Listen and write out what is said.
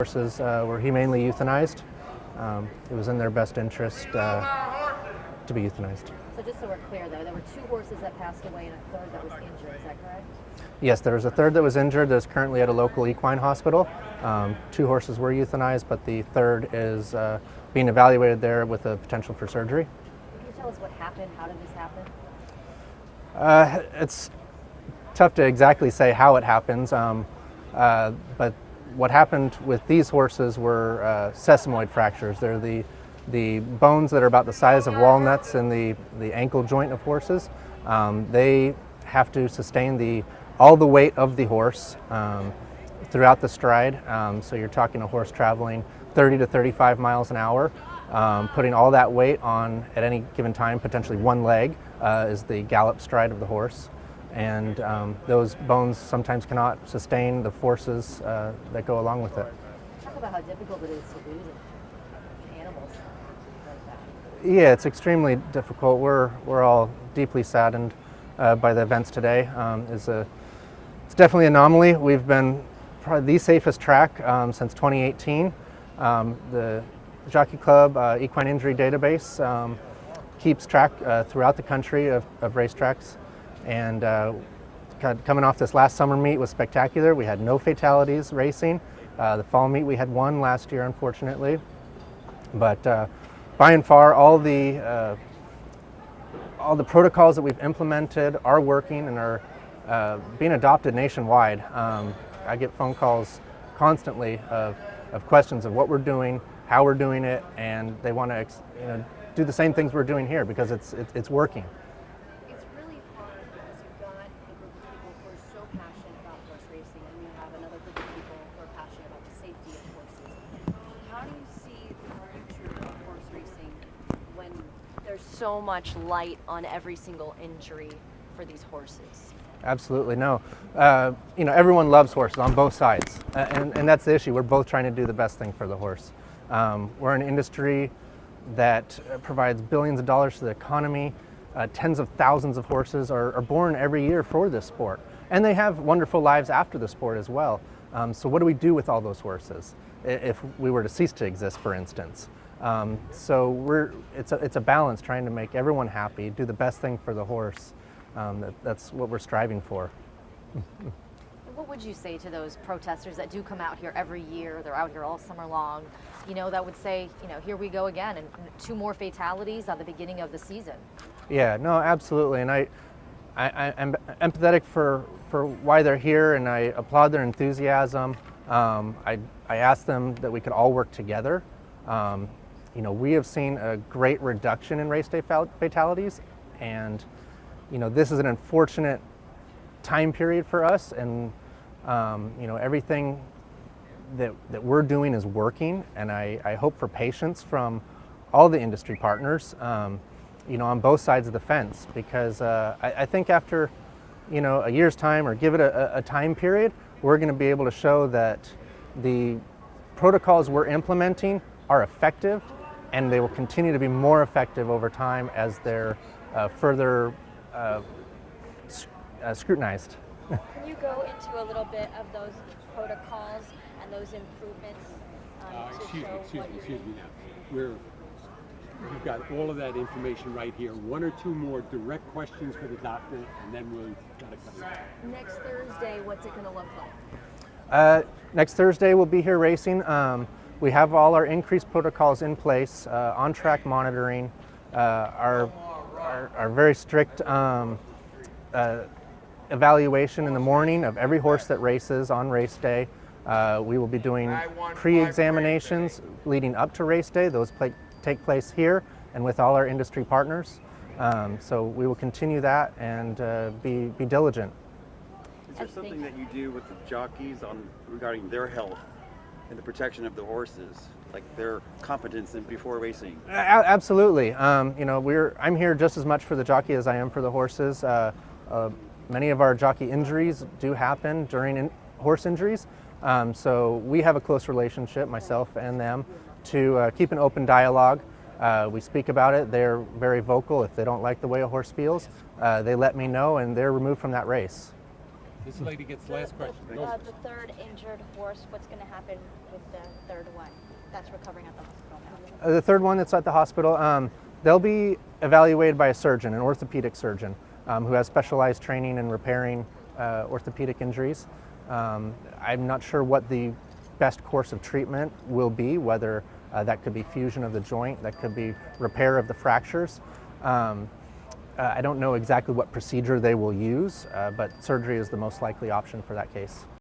Horses were humanely euthanized. It was in their best interest to be euthanized. So just so we're clear though, there were 2 horses that passed away and a third that was injured, is that correct? Yes, there was a third that was injured that's currently at a local equine hospital. 2 horses were euthanized, but the third is being evaluated there with a potential for surgery. Can you tell us what happened? How did this happen? It's tough to exactly say how it happens, but what happened with these horses were sesamoid fractures. They're the bones that are about the size of walnuts in the ankle joint of horses. They have to sustain all the weight of the horse throughout the stride. So you're talking a horse traveling 30 to 35 miles an hour, putting all that weight on at any given time, potentially one leg is the gallop stride of the horse. And those bones sometimes cannot sustain the forces that go along with it. Talk about how difficult it is to lose animals like that. Yeah, it's extremely difficult. We're all deeply saddened by the events today. It's definitely an anomaly. We've been probably the safest track since 2018. The Jockey Club Equine Injury Database keeps track throughout the country of racetracks. And coming off this last summer meet was spectacular. We had no fatalities racing. The fall meet we had 1 last year, unfortunately. But by and far, all the protocols that we've implemented are working and are being adopted nationwide. I get phone calls constantly of questions of what we're doing, how we're doing it, and they want to do the same things we're doing here because it's working. It's really hard because you've got a group of people who are so passionate about horse racing, and you have another group of people who are passionate about the safety of horses. How do you see the future of horse racing when there's so much light on every single injury for these horses? Absolutely, no. Everyone loves horses on both sides, and that's the issue. We're both trying to do the best thing for the horse. We're an industry that provides billions of dollars to the economy. Tens of thousands of horses are born every year for this sport, and they have wonderful lives after the sport as well. So what do we do with all those horses if we were to cease to exist, for instance? So it's a balance, trying to make everyone happy, do the best thing for the horse. That's what we're striving for. What would you say to those protesters that do come out here every year? They're out here all summer long, that would say, here we go again, and 2 more fatalities at the beginning of the season. Yeah, no, absolutely, and I'm empathetic for why they're here, and I applaud their enthusiasm. I asked them that we could all work together. We have seen a great reduction in race day fatalities, and this is an unfortunate time period for us, and everything that we're doing is working, and I hope for patience from all the industry partners, on both sides of the fence, because I think after a year's time, or give it a time period, we're going to be able to show that the protocols we're implementing are effective, and they will continue to be more effective over time as they're further scrutinized. Can you go into a little bit of those protocols and those improvements Excuse me now. You've got all of that information right here. 1 or 2 more direct questions for the doctor, and then we'll gotta cut it. Next Thursday, what's it going to look like? Next Thursday we'll be here racing. We have all our increased protocols in place, on-track monitoring, our very strict evaluation in the morning of every horse that races on race day. We will be doing pre-examinations leading up to race day. Those take place here and with all our industry partners. So we will continue that and be diligent. Is there something that you do with the jockeys regarding their health and the protection of the horses, like their competence before racing? Absolutely. I'm here just as much for the jockey as I am for the horses. Many of our jockey injuries do happen during horse injuries, so we have a close relationship, myself and them, to keep an open dialogue. We speak about it. They're very vocal. If they don't like the way a horse feels, they let me know, and they're removed from that race. This lady gets the last question. Go. The third injured horse, what's going to happen with the third one that's recovering at the hospital now? The third one that's at the hospital, they'll be evaluated by a surgeon, an orthopedic surgeon, who has specialized training in repairing orthopedic injuries. I'm not sure what the best course of treatment will be, whether that could be fusion of the joint, that could be repair of the fractures. I don't know exactly what procedure they will use, but surgery is the most likely option for that case.